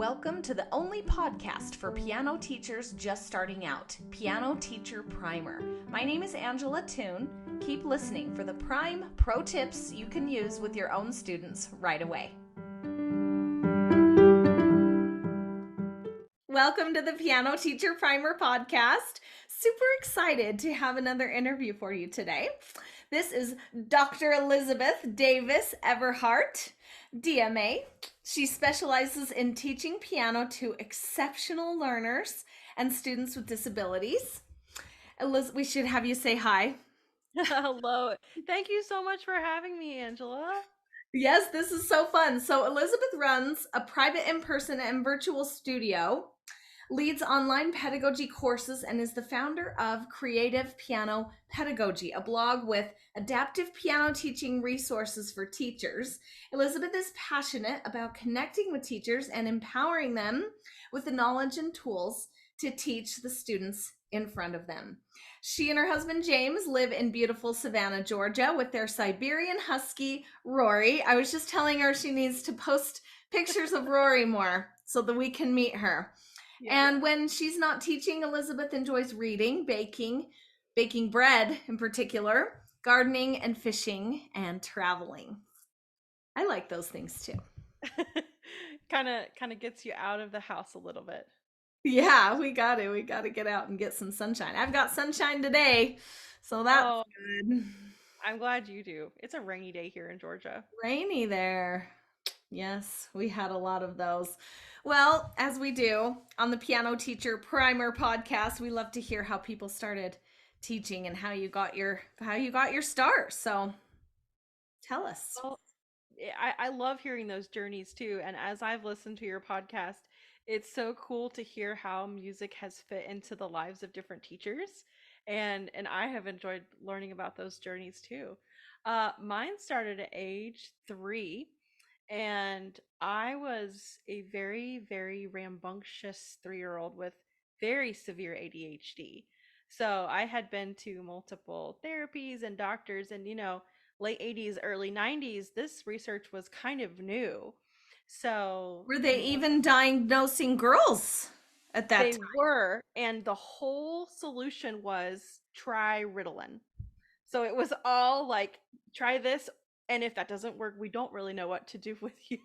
Welcome to the only podcast for piano teachers just starting out, Piano Teacher Primer. My name is Angela Toon. Keep listening for the prime pro tips you can use with your own students right away. Welcome to the Piano Teacher Primer podcast. Super excited to have another interview for you today. This is Dr. Elizabeth Davis-Everhart, DMA. She specializes in teaching piano to exceptional learners and students with disabilities. We should have you say hi. Hello. Thank you so much for having me, Angela. Yes, this is so fun. So Elizabeth runs a private in-person and virtual studio, leads online pedagogy courses, and is the founder of Creative Piano Pedagogy, a blog with adaptive piano teaching resources for teachers. Elizabeth is passionate about connecting with teachers and empowering them with the knowledge and tools to teach the students in front of them. She and her husband James live in beautiful Savannah, Georgia with their Siberian Husky, Rory. I was just telling her she needs to post pictures of Rory more so that we can meet her. Yeah. And when she's not teaching, Elizabeth enjoys reading, baking bread in particular, gardening and fishing, and traveling. I like those things too. kind of gets you out of the house a little bit. Yeah, we got to get out and get some sunshine. I've got sunshine today, so that's good. I'm glad you do. It's a rainy day here in Georgia. Rainy there. Yes, we had a lot of those. Well, as we do on the Piano Teacher Primer podcast, we love to hear how people started teaching and how you got your start. So tell us. Well, I love hearing those journeys too. And as I've listened to your podcast, it's so cool to hear how music has fit into the lives of different teachers. And I have enjoyed learning about those journeys too. Mine started at age 3. And I was a very, very rambunctious 3-year-old with very severe ADHD. So I had been to multiple therapies and doctors, and late 80s, early 90s, this research was kind of new. So were they even diagnosing girls at that time? They were, and the whole solution was try Ritalin. So it was all like, try this, and if that doesn't work, we don't really know what to do with you.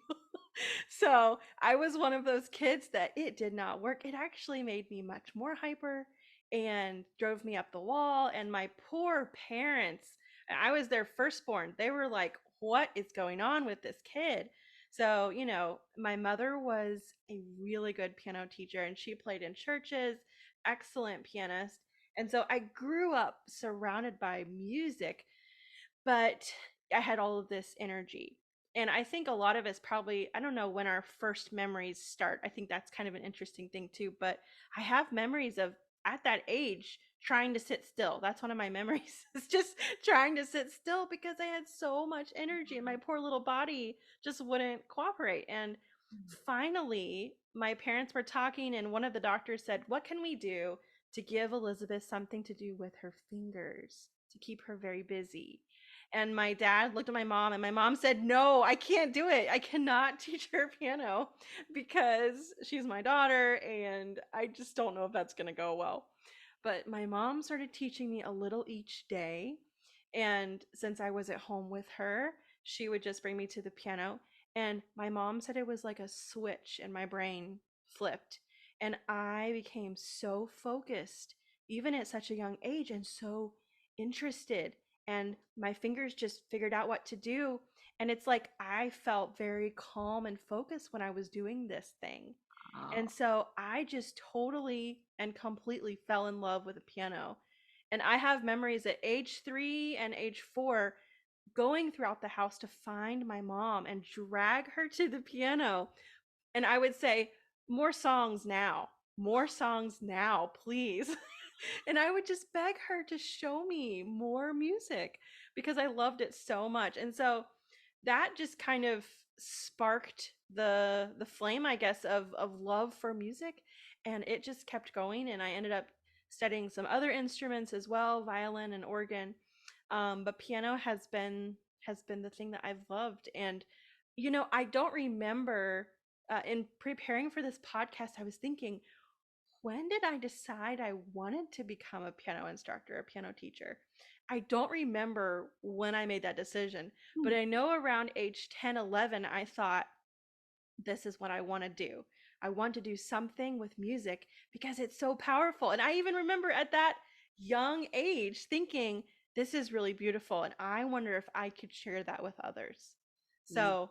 So I was one of those kids that it did not work. It actually made me much more hyper and drove me up the wall. And my poor parents, I was their firstborn. They were like, what is going on with this kid? So, my mother was a really good piano teacher and she played in churches, excellent pianist. And so I grew up surrounded by music, but I had all of this energy. And I think a lot of us probably, I don't know when our first memories start. I think that's kind of an interesting thing too. But I have memories of at that age trying to sit still. That's one of my memories. It's just trying to sit still because I had so much energy and my poor little body just wouldn't cooperate. And finally, my parents were talking, and one of the doctors said, what can we do to give Elizabeth something to do with her fingers to keep her very busy? And my dad looked at my mom, and my mom said, no, I can't do it. I cannot teach her piano because she's my daughter, and I just don't know if that's going to go well. But my mom started teaching me a little each day. And since I was at home with her, she would just bring me to the piano. And my mom said it was like a switch in my brain flipped. And I became so focused, even at such a young age, and so interested. And my fingers just figured out what to do. And it's like I felt very calm and focused when I was doing this thing. And so I just totally and completely fell in love with the piano. And I have memories at age 3 and age 4 going throughout the house to find my mom and drag her to the piano. And I would say, more songs now, please. And I would just beg her to show me more music because I loved it so much. And so that just kind of sparked the flame, I guess, of love for music, and it just kept going. And I ended up studying some other instruments as well, violin and organ. But piano has been the thing that I've loved. And I don't remember in preparing for this podcast, I was thinking, when did I decide I wanted to become a piano instructor, a piano teacher? I don't remember when I made that decision, but I know around age 10, 11, I thought, this is what I want to do. I want to do something with music because it's so powerful. And I even remember at that young age thinking, this is really beautiful. And I wonder if I could share that with others. So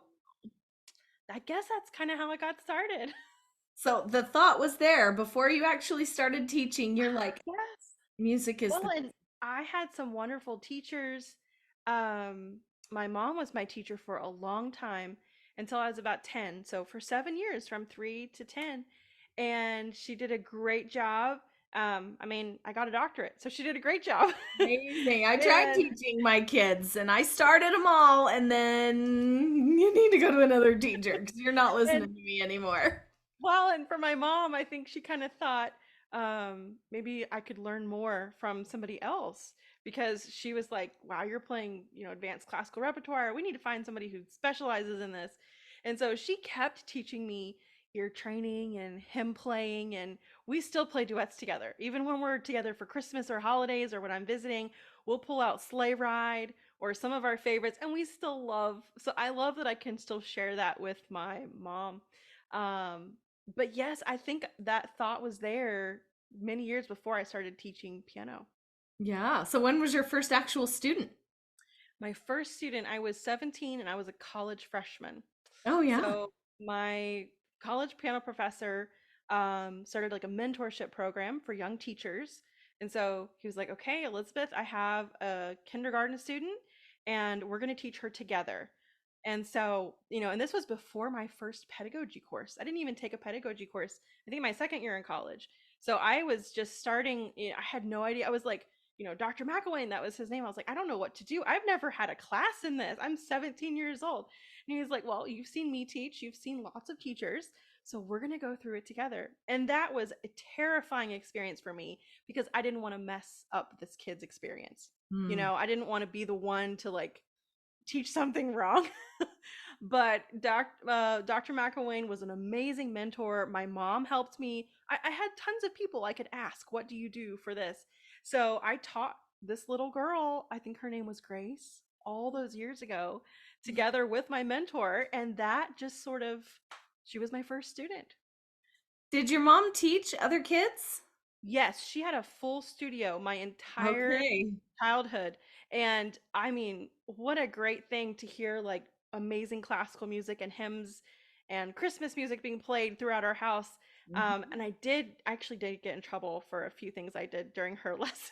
I guess that's kind of how I got started. So the thought was there before you actually started teaching. You're like, Yes. music is Well, the and I had some wonderful teachers. Um, my mom was my teacher for a long time until I was about 10. So for 7 years, from 3 to 10. And she did a great job. I mean, I got a doctorate, so she did a great job. amazing. I tried And teaching my kids and I started them all, and then you need to go to another teacher because you're not listening and to me anymore. well, and for my mom, I think she kind of thought maybe I could learn more from somebody else because she was like, "Wow, you're playing, advanced classical repertoire. We need to find somebody who specializes in this." And so she kept teaching me ear training and hymn playing, and we still play duets together. Even when we're together for Christmas or holidays or when I'm visiting, we'll pull out Sleigh Ride or some of our favorites, and we still love. So I love that I can still share that with my mom. Um, but yes, I think that thought was there many years before I started teaching piano. Yeah. So when was your first actual student? My first student, I was 17 and I was a college freshman. Oh, yeah. So my college piano professor started like a mentorship program for young teachers. And so he was like, okay, Elizabeth, I have a kindergarten student and we're going to teach her together. And so, and this was before my first pedagogy course. I didn't even take a pedagogy course, I think my second year in college. So I was just starting, I had no idea. I was like, Dr. McElwain, that was his name. I was like, I don't know what to do. I've never had a class in this. I'm 17 years old. And he was like, well, you've seen me teach, you've seen lots of teachers. So we're going to go through it together. And that was a terrifying experience for me because I didn't want to mess up this kid's experience. Hmm. I didn't want to be the one to like teach something wrong. But Dr. McElwain was an amazing mentor. My mom helped me. I had tons of people I could ask, what do you do for this? So I taught this little girl, I think her name was Grace, all those years ago, together with my mentor. And that just sort of, she was my first student. Did your mom teach other kids? Yes, she had a full studio my entire Okay. childhood. And I mean, what a great thing to hear like amazing classical music and hymns and Christmas music being played throughout our house. Mhm. And I actually did get in trouble for a few things I did during her lessons.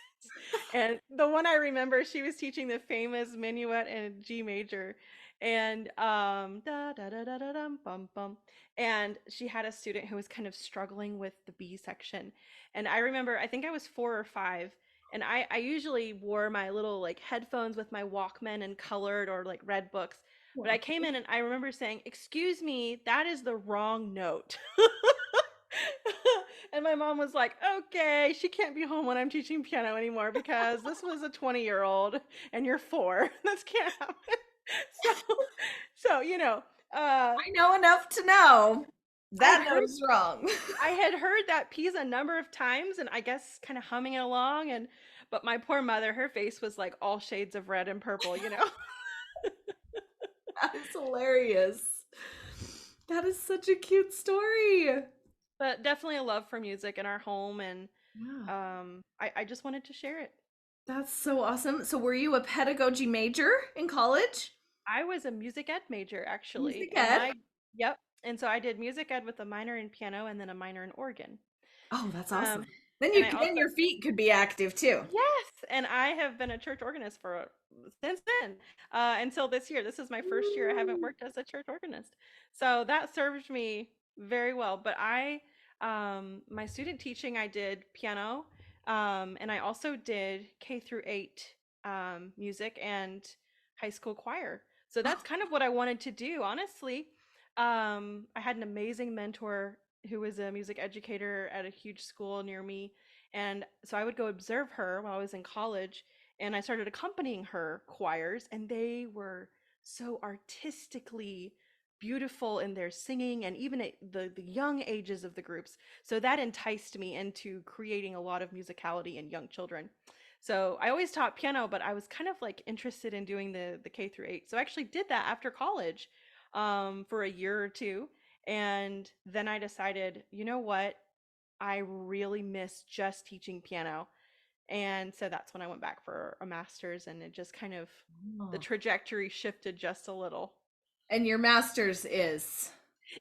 And the one I remember, she was teaching the famous minuet in G major. And da da da da da dum bum bum. And she had a student who was kind of struggling with the B section. And I remember, I think I was 4 or 5, and I usually wore my little like headphones with my Walkman and colored or like read books. But I Wow. came in and I remember saying, "Excuse me, that is the wrong note." And my mom was like, "Okay, she can't be home when I'm teaching piano anymore because this was a 20-year-old and you're 4. This can't happen." So, so uh, I know enough to know I had that note heard is wrong. I had heard that piece a number of times and I guess kind of humming it along, but my poor mother, her face was like all shades of red and purple. That is hilarious. That is such a cute story. But definitely a love for music in our home, and Yeah. I just wanted to share it. That's so awesome. So were you a pedagogy major in college? I was a music ed major actually, Music and ed? yep, and so I did music ed with a minor in piano and then a minor in organ. Oh, that's Um, awesome. Then and you I then also your feet could be active too. Yes, and I have been a church organist for since then until this year. This is my first year I haven't Ooh. worked as a church organist, so that served me very well. But my student teaching, I did piano, and I also did K through 8 music and high school choir. So that's kind of what I wanted to do, honestly. I had an amazing mentor who was a music educator at a huge school near me, and so I would go observe her while I was in college, and I started accompanying her choirs, and they were so artistically beautiful in their singing and even at the young ages of the groups. So that enticed me into creating a lot of musicality in young children. So I always taught piano, but I was kind of like interested in doing the K through 8. So I actually did that after college for a year or two. And then I decided, you know what? I really miss just teaching piano. And so that's when I went back for a master's, and it just kind of the Oh. trajectory shifted just a little. And your master's is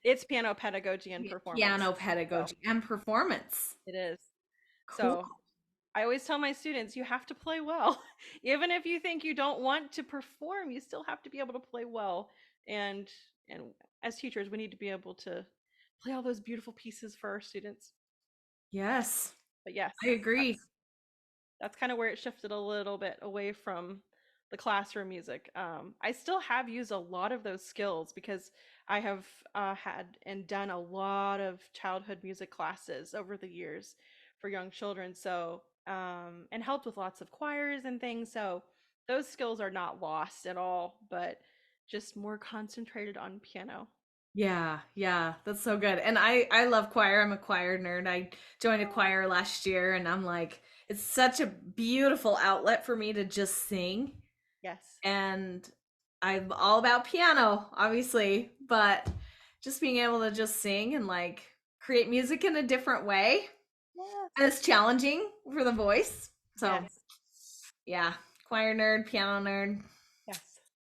It's piano pedagogy and performance. piano So pedagogy and performance. it is. Cool. So I always tell my students, you have to play well. Even if you think you don't want to perform, you still have to be able to play well. And and as teachers, we need to be able to play all those beautiful pieces for our students. Yes, But yes, I agree. that's kind of where it shifted a little bit away from the classroom music. I still have used a lot of those skills because I have had and done a lot of childhood music classes over the years for young children. So, and helped with lots of choirs and things. So, those skills are not lost at all, but just more concentrated on piano. Yeah, yeah, that's so good. And I love choir. I'm a choir nerd. I joined a choir last year and I'm like it's such a beautiful outlet for me to just sing. Yes. And I'm all about piano, obviously, but just being able to just sing and like create music in a different way. Yes. And it's challenging for the voice. So, Yes. yeah, choir nerd, piano nerd. Yes.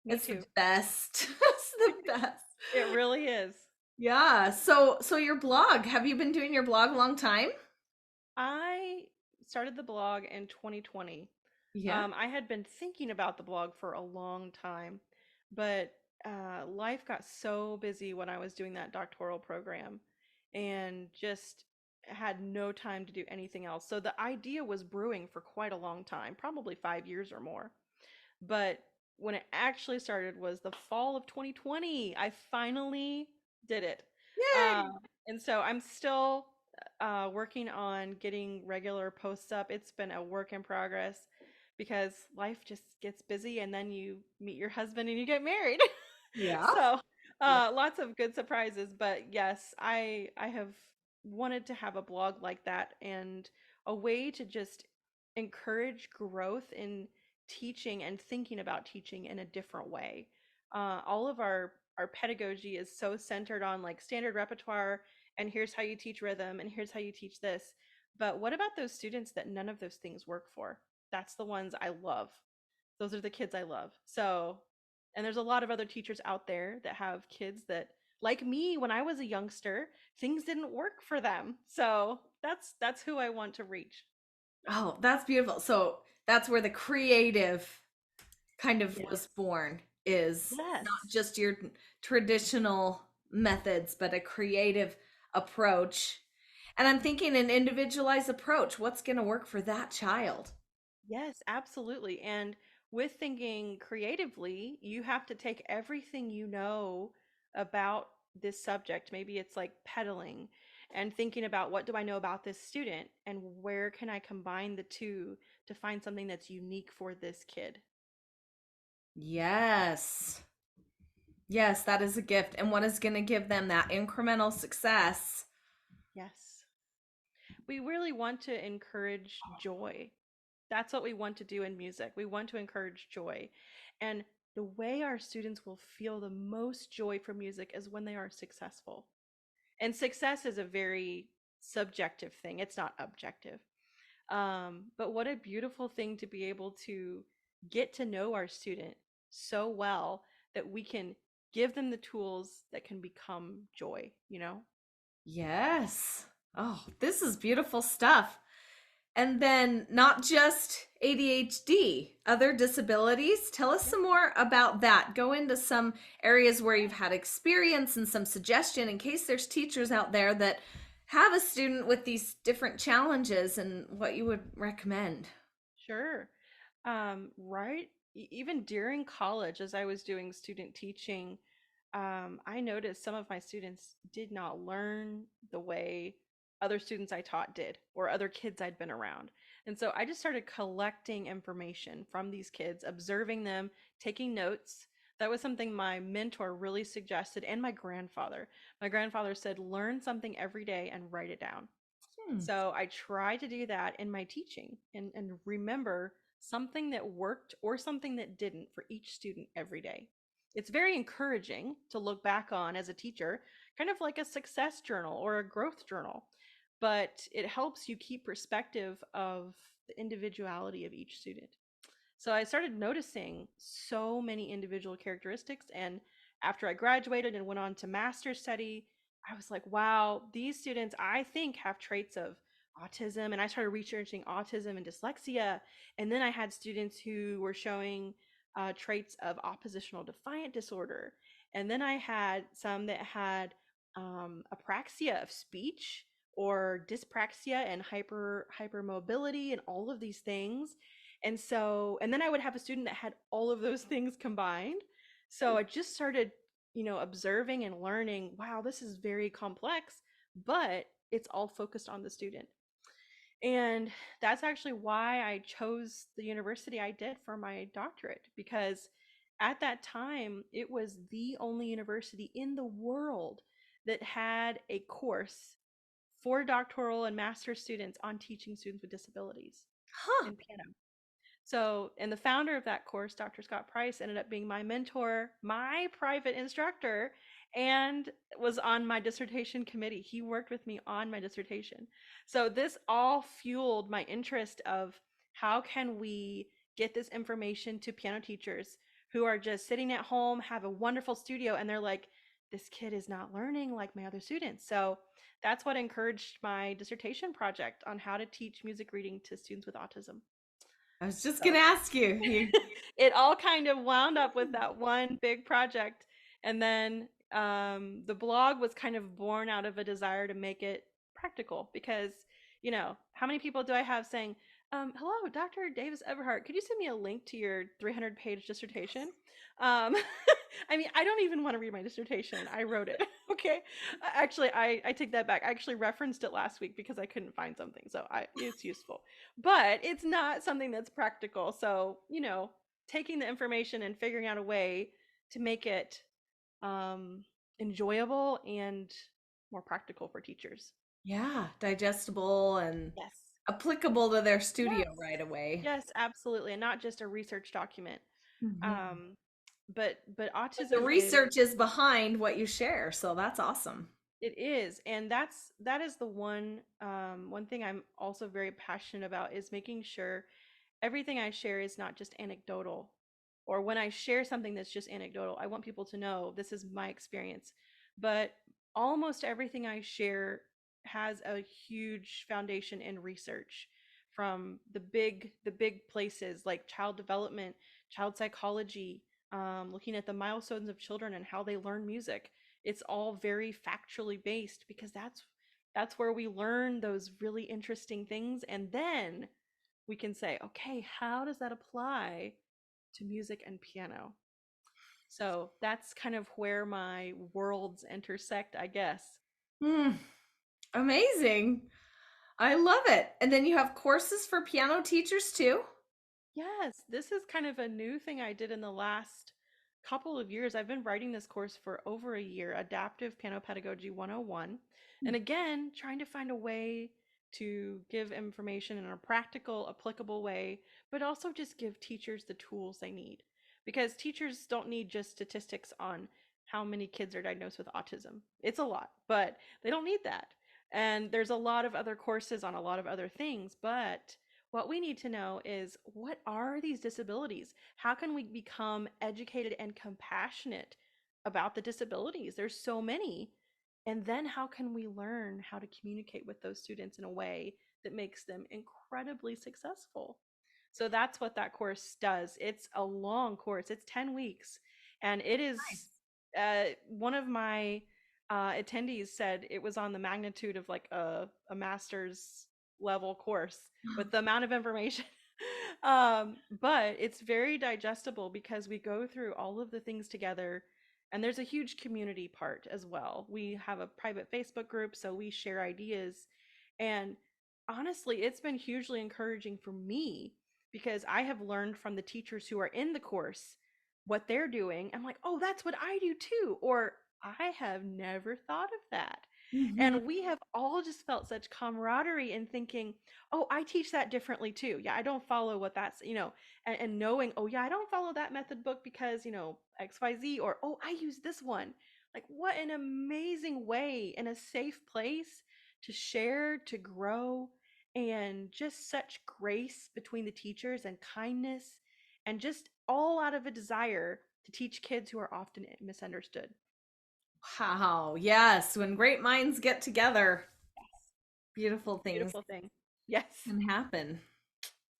Me It's the too. best. It's the best. It really is. Yeah. So your blog, have you been doing your blog a long time? I started the blog in 2020. Yeah. I had been thinking about the blog for a long time, but life got so busy when I was doing that doctoral program and just had no time to do anything else. So the idea was brewing for quite a long time, probably 5 years or more. But when it actually started was the fall of 2020. I finally did it. Yay. And so I'm still working on getting regular posts up. It's been a work in progress because life just gets busy and then you meet your husband and you get married. Yeah. So Yeah. lots of good surprises. But yes, I have wanted to have a blog like that and a way to just encourage growth in teaching and thinking about teaching in a different way. All of our pedagogy is so centered on like standard repertoire and here's how you teach rhythm and here's how you teach this. But what about those students that none of those things work for? That's the ones I love. Those are the kids I love. So, and there's a lot of other teachers out there that have kids that like me when I was a youngster, things didn't work for them. So, that's who I want to reach. Oh, that's beautiful. So that's where the creative kind of was Yes. born is Yes. not just your traditional methods, but a creative approach. And I'm thinking an individualized approach. What's going to work for that child? Yes, absolutely. And with thinking creatively, you have to take everything you know about this subject. Maybe it's like pedaling and thinking about what do I know about this student and where can I combine the two to find something that's unique for this kid. Yes. Yes, that is a gift. And what is going to give them that incremental success? Yes. We really want to encourage joy. That's what we want to do in music. We want to encourage joy. And the way our students will feel the most joy from music is when they are successful. And success is a very subjective thing, it's not objective. But what a beautiful thing to be able to get to know our student so well that we can give them the tools that can become joy, you know? Yes. Oh, this is beautiful stuff. And then not just ADHD, other disabilities. Tell us some more about that. Go into some areas where you've had experience and some suggestion in case there's teachers out there that have a student with these different challenges and what you would recommend. Sure. Right. Even during college, as I was doing student teaching, I noticed some of my students did not learn the way other students I taught did, or other kids I'd been around. And so I just started collecting information from these kids, observing them, taking notes. That was something my mentor really suggested, and my grandfather. My grandfather said, learn something every day and write it down. Hmm. So I try to do that in my teaching, and remember something that worked or something that didn't for each student every day. It's very encouraging to look back on as a teacher, kind of like a success journal or a growth journal, but it helps you keep perspective of the individuality of each student. So I started noticing so many individual characteristics. And after I graduated and went on to master's study, I was like, wow, these students, I think, have traits of autism. And I started researching autism and dyslexia. And then I had students who were showing traits of oppositional defiant disorder. And then I had some that had apraxia of speech or dyspraxia and hypermobility and all of these things. And so, and then I would have a student that had all of those things combined. So I just started, observing and learning, wow, this is very complex, but it's all focused on the student. And that's actually why I chose the university I did for my doctorate, because at that time, it was the only university in the world that had a course for doctoral and master's students on teaching students with disabilities Huh. in piano. So, and the founder of that course, Dr. Scott Price, ended up being my mentor, my private instructor, and was on my dissertation committee. He worked with me on my dissertation. So this all fueled my interest of how can we get this information to piano teachers who are just sitting at home, have a wonderful studio, and they're like, this kid is not learning like my other students. So that's what encouraged my dissertation project on how to teach music reading to students with autism. I was just So gonna ask you. it all kind of wound up with that one big project. And then the blog was kind of born out of a desire to make it practical because, how many people do I have saying, hello, Dr. Davis-Everhart, could you send me a link to your 300-page dissertation? Um, I mean, I don't even want to read my dissertation. I wrote it. Okay. Actually, I take that back. I actually referenced it last week because I couldn't find something. So it's useful, but it's not something that's practical. So, taking the information and figuring out a way to make it um, enjoyable and more practical for teachers. Yeah, digestible and Yes. applicable to their studio Yes. right away. Yes, absolutely. And not just a research document. Mhm. Um, but But the autism is research is behind what you share, so that's awesome. It is, and that is the one thing I'm also very passionate about is making sure everything I share is not just anecdotal. Or when I share something that's just anecdotal, I want people to know this is my experience. But almost everything I share has a huge foundation in research from the big places like child development, child psychology, looking at the milestones of children and how they learn music. It's all very factually based because that's where we learn those really interesting things, and then we can say, okay, how does that apply to music and piano? So that's kind of where my worlds intersect, I guess. Hmm, amazing. I love it. And then you have courses for piano teachers too? Yes, this is kind of a new thing I did in the last couple of years. I've been writing this course for over a year, Adaptive Piano Pedagogy 101. Hmm. And again, trying to find a way to give information in a practical, applicable way, but also just give teachers the tools they need. Because teachers don't need just statistics on how many kids are diagnosed with autism. It's a lot, but they don't need that. And there's a lot of other courses on a lot of other things, but what we need to know is, what are these disabilities? How can we become educated and compassionate about the disabilities? There's so many. And then how can we learn how to communicate with those students in a way that makes them incredibly successful? So that's what that course does. It's a long course, it's 10 weeks. And it is one of my attendees said it was on the magnitude of like a master's level course with the amount of information. But it's very digestible because we go through all of the things together, and there's a huge community part as well. We have a private Facebook group, so we share ideas. And honestly, it's been hugely encouraging for me because I have learned from the teachers who are in the course what they're doing. I'm like, oh, that's what I do too. Or I have never thought of that. Mhm. And we have all just felt such camaraderie in thinking, oh, I teach that differently too. Yeah, I don't follow what that's, and knowing, oh, yeah, I don't follow that method book because, XYZ, or, oh, I use this one. Like, what an amazing way in a safe place to share, to grow, and just such grace between the teachers and kindness, and just all out of a desire to teach kids who are often misunderstood. Wow. Yes. When great minds get together, Yes. beautiful things Beautiful thing. Yes. can happen.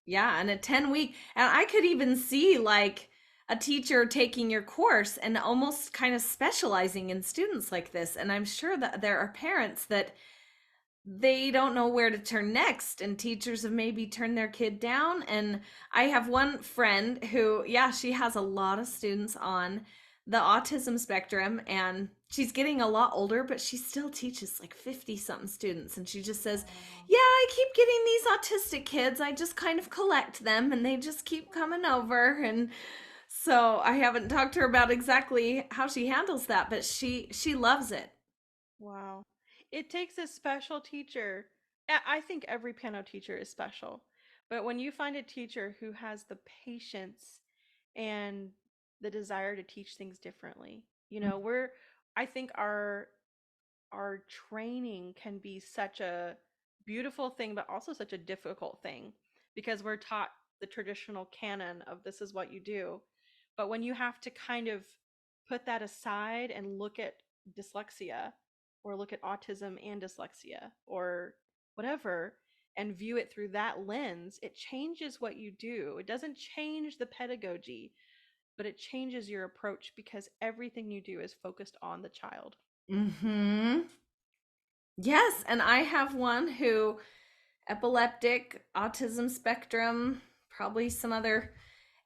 Yeah. And a 10-week, and I could even see like a teacher taking your course and almost kind of specializing in students like this. And I'm sure that there are parents that they don't know where to turn next, and teachers have maybe turned their kid down. And I have one friend who, yeah, she has a lot of students on the autism spectrum, and she's getting a lot older, but she still teaches like 50 something students. And she just says, Wow. yeah, I keep getting these autistic kids, I just kind of collect them and they just keep coming over. And so I haven't talked to her about exactly how she handles that, but she loves it. Wow. It takes a special teacher. I think every piano teacher is special. But when you find a teacher who has the patience and the desire to teach things differently, I think our training can be such a beautiful thing, but also such a difficult thing because we're taught the traditional canon of this is what you do. But when you have to kind of put that aside and look at dyslexia, or look at autism and dyslexia, or whatever, and view it through that lens, it changes what you do. It doesn't change the pedagogy, but it changes your approach because everything you do is focused on the child. Mm-hmm. Yes, and I have one who epileptic, autism spectrum, probably some other,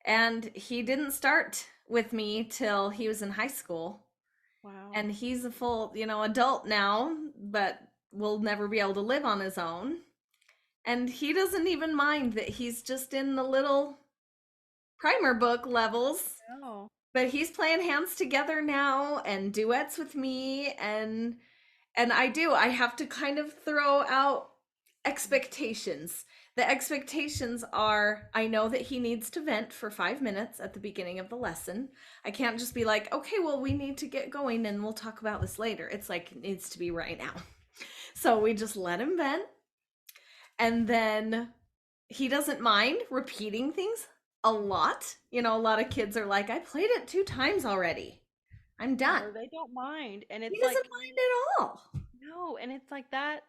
and he didn't start with me till he was in high school. Wow. And he's a full, adult now, but will never be able to live on his own. And he doesn't even mind that he's just in the little primer book levels, Oh. but he's playing hands together now and duets with me. And I have to kind of throw out expectations. The expectations are, I know that he needs to vent for 5 minutes at the beginning of the lesson. I can't just be like, okay, well, we need to get going and we'll talk about this later. It's like, it needs to be right now. So we just let him vent. And then he doesn't mind repeating things a lot. A lot of kids are like, I played it 2 times already, I'm done. Or they don't mind. And He it's doesn't like, mind at all. no, and it's like that.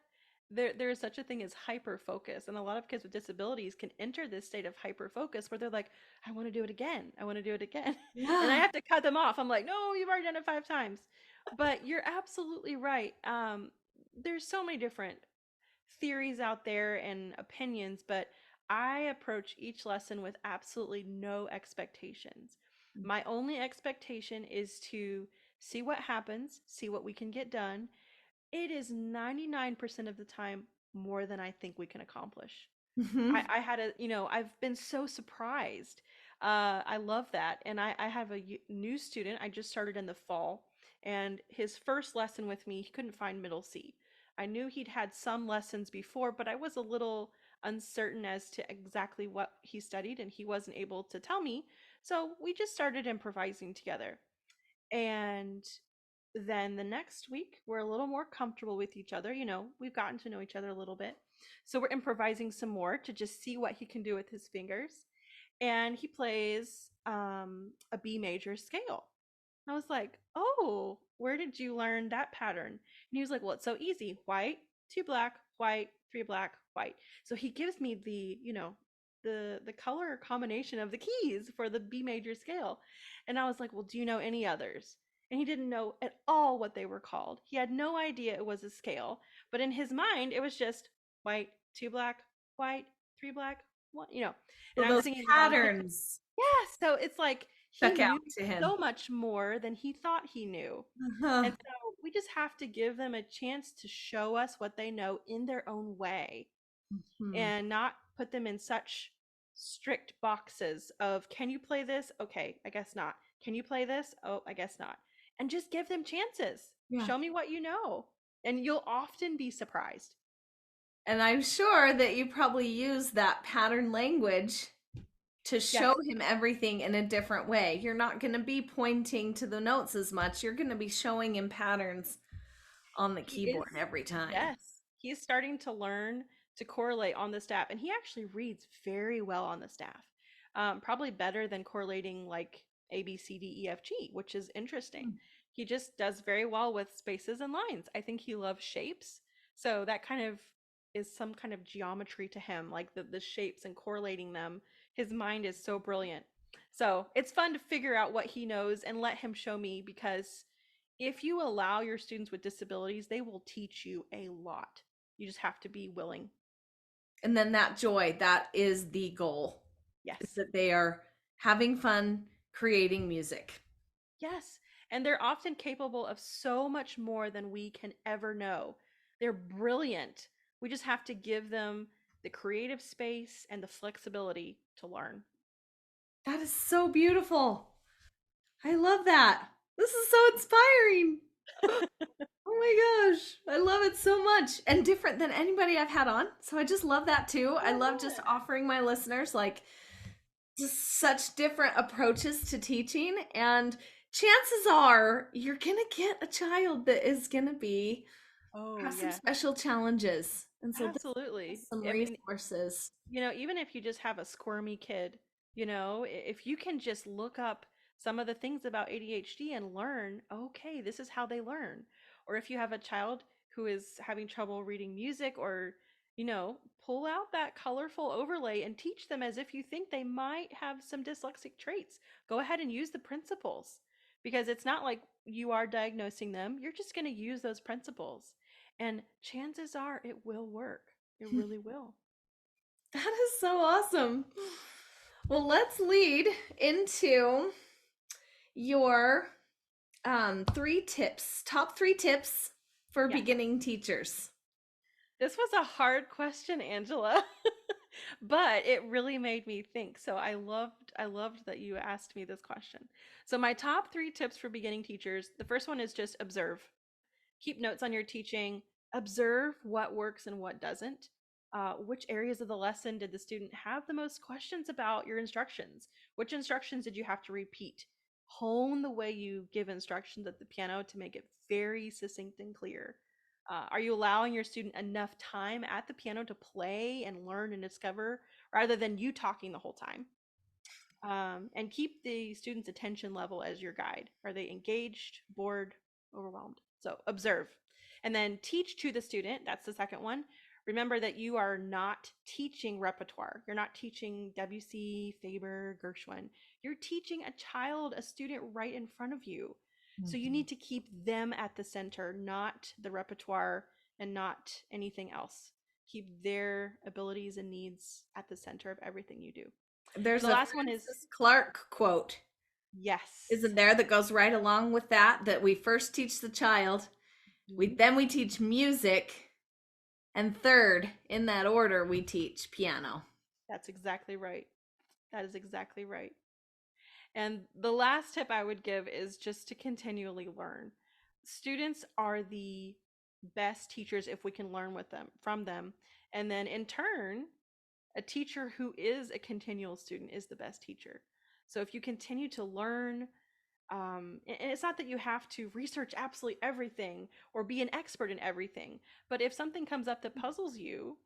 There is such a thing as hyper focus, and a lot of kids with disabilities can enter this state of hyper focus where they're like, I want to do it again. I want to do it again. And I Yeah. have to cut them off. I'm like, no, you've already done it 5 times. But you're absolutely right. There's so many different theories out there and opinions, but I approach each lesson with absolutely no expectations. My only expectation is to see what happens, see what we can get done. It is 99% of the time more than I think we can accomplish. Hmm. I had I've been so surprised. I love that. And I have a new student. I just started in the fall, and his first lesson with me, he couldn't find middle C. I knew he'd had some lessons before, but I was a little uncertain as to exactly what he studied, and he wasn't able to tell me. So we just started improvising together. And then the next week, we're a little more comfortable with each other. We've gotten to know each other a little bit. So we're improvising some more to just see what he can do with his fingers. And he plays a B major scale. I was like, oh, where did you learn that pattern? And he was like, well, it's so easy: white, two black, white, three black, white. So he gives me the color combination of the keys for the B major scale. And I was like, well, do you know any others? And he didn't know at all what they were called. He had no idea it was a scale, but in his mind, it was just white, two black, white, three black, one, So and I'm those singing along to. patterns Yeah, so it's like he stuck out knew to him. so much more than he thought he knew. Uh-huh. And so we just have to give them a chance to show us what they know in their own way, Hmm. and not put them in such strict boxes of, can you play this? Okay, I guess not. Can you play this? Oh, I guess not. And just give them chances. Yeah. Show me what you know. And you'll often be surprised. And I'm sure that you probably use that pattern language to show Yes, him everything in a different way. You're not going to be pointing to the notes as much. You're going to be showing him patterns on the he is. keyboard every time. Yes, he's starting to learn to correlate on the staff, and he actually reads very well on the staff. Probably better than correlating like A, B, C, D, E, F, G, which is interesting. He just does very well with spaces and lines. I think he loves shapes, so that kind of is some kind of geometry to him, like the shapes and correlating them. His mind is so brilliant. So it's fun to figure out what he knows and let him show me, because if you allow your students with disabilities, they will teach you a lot. You just have to be willing. And then that joy, that is the goal, is Yes. that they are having fun creating music. Yes. And they're often capable of so much more than we can ever know. They're brilliant. We just have to give them the creative space and the flexibility to learn. That is so beautiful. I love that. This is so inspiring. Oh my gosh. I love it so much and different than anybody I've had on. So I just love that too. I love just offering my listeners like just such different approaches to teaching. And chances are you're going to get a child that is going to be Oh, have some yeah. special challenges. And so this Absolutely. is some I mean, resources. even if you just have a squirmy kid, if you can just look up some of the things about ADHD and learn, okay, this is how they learn. Or if you have a child who is having trouble reading music, or, pull out that colorful overlay and teach them as if you think they might have some dyslexic traits. Go ahead and use the principles, because it's not like you are diagnosing them. You're just going to use those principles. And chances are it will work. It really will. That is so awesome. Well, let's lead into your top three tips for Yes. beginning teachers. This was a hard question, Angela, but it really made me think. So I loved that you asked me this question. So my top 3 tips for beginning teachers, the first one is just observe. Keep notes on your teaching. Observe what works and what doesn't. Which areas of the lesson did the student have the most questions about your instructions? Which instructions did you have to repeat? Hone the way you give instructions at the piano to make it very succinct and clear. Are you allowing your student enough time at the piano to play and learn and discover, rather than you talking the whole time? And keep the student's attention level as your guide. Are they engaged, bored, overwhelmed? So observe. And then teach to the student. That's the second one. Remember that you are not teaching repertoire. You're not teaching Debussy, Faber, Gershwin. You're teaching a child, a student right in front of you. So you need to keep them at the center, not the repertoire and not anything else. Keep their abilities and needs at the center of everything you do. There's The a last one is Francis Clark quote, yes. isn't there, that goes right along with that we first teach the child, then we teach music, and third, in that order, we teach piano. That's exactly right. That is exactly right. And the last tip I would give is just to continually learn. Students are the best teachers if we can learn with them from them. And then in turn, a teacher who is a continual student is the best teacher. So if you continue to learn, and it's not that you have to research absolutely everything or be an expert in everything, but if something comes up that puzzles you,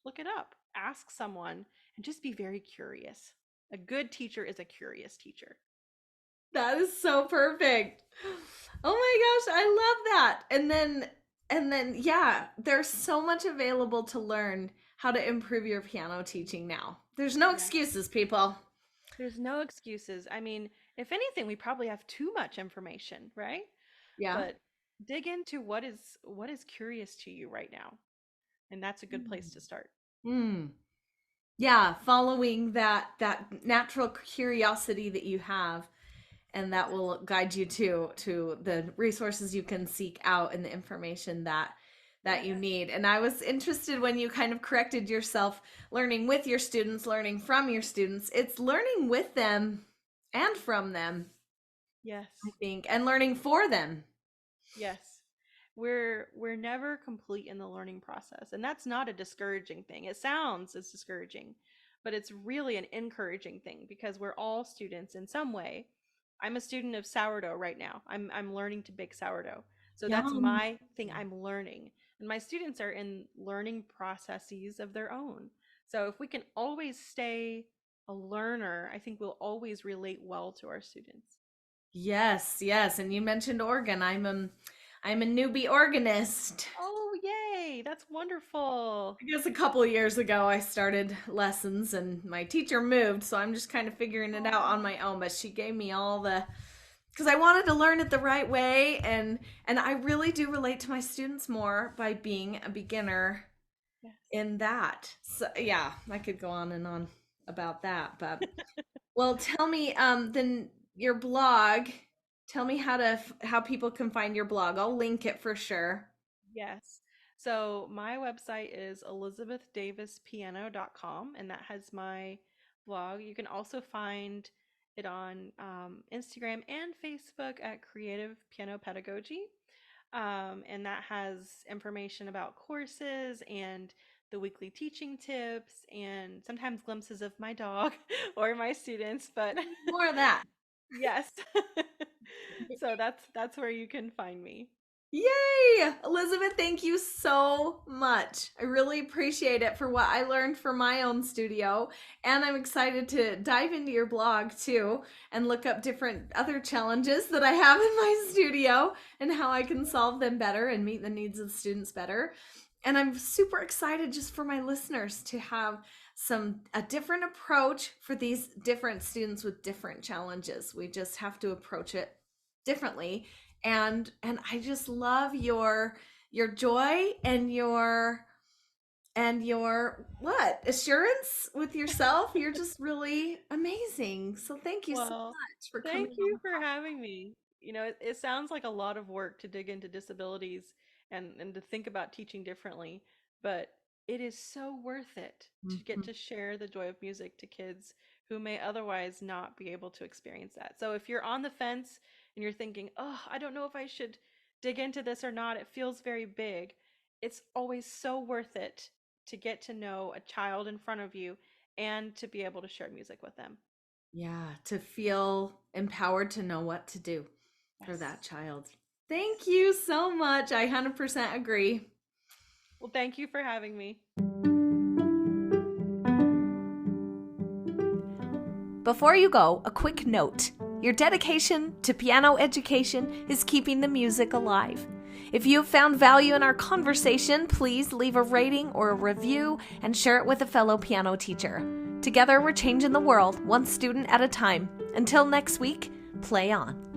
look it up, ask someone, and just be very curious. A good teacher is a curious teacher. That is so perfect. Oh my gosh, I love that. And then yeah, there's so much available to learn how to improve your piano teaching now. There's no Yeah. excuses, people. There's no excuses. I mean, if anything, we probably have too much information, right? Yeah. But dig into what is curious to you right now, and that's a good place to start. Mm. Yeah, following that natural curiosity that you have, and that will guide you to the resources you can seek out and the information that you Yes. need. And I was interested when you kind of corrected yourself, learning with your students, learning from your students. It's learning with them and from them. Yes. I think, and learning for them. Yes. We're never complete in the learning process, and that's not a discouraging thing. It sounds as discouraging, but it's really an encouraging thing because we're all students in some way. I'm a student of sourdough right now. I'm learning to bake sourdough. So that's Yum. my thing I'm learning. And my students are in learning processes of their own. So if we can always stay a learner, I think we'll always relate well to our students. Yes, yes. And you mentioned organ. I'm a newbie organist. Oh, yay! That's wonderful. I guess a couple of years ago I started lessons and my teacher moved, so I'm just kind of figuring it out on Oh, my own, but she gave me all the because I wanted to learn it the right way, and I really do relate to my students more by being a beginner yes. in that. So yeah, I could go on and on about that, but well, tell me then your blog, tell me how people can find your blog. I'll link it for sure. Yes. So my website is elizabethdavispiano.com, and that has my blog. You can also find it on Instagram and Facebook at Creative Piano Pedagogy. And that has information about courses and the weekly teaching tips and sometimes glimpses of my dog or my students. But More of that. yes. So that's where you can find me. Yay! Elizabeth, thank you so much. I really appreciate it for what I learned for my own studio. And I'm excited to dive into your blog too and look up different other challenges that I have in my studio and how I can solve them better and meet the needs of the students better. And I'm super excited just for my listeners to have a different approach for these different students with different challenges. We just have to approach it differently, and I just love your joy and your what assurance with yourself. You're just really amazing, so thank you so Well, much for coming thank on you the for having me. It sounds like a lot of work to dig into disabilities and to think about teaching differently, but it is so worth it to get podcast. to share the joy of music to kids who may otherwise not be able to experience that. So if you're on the fence and you're thinking, oh, I don't know if I should dig into this or not, it feels very big, it's always so worth it to get to know a child in front of you and to be able to share music with them. Yeah, to feel empowered to know what to do for Yes. that child. Thank Yes. you so much. I 100% agree. Well, thank you for having me. Before you go, a quick note. Your dedication to piano education is keeping the music alive. If you have found value in our conversation, please leave a rating or a review and share it with a fellow piano teacher. Together, we're changing the world, one student at a time. Until next week, play on.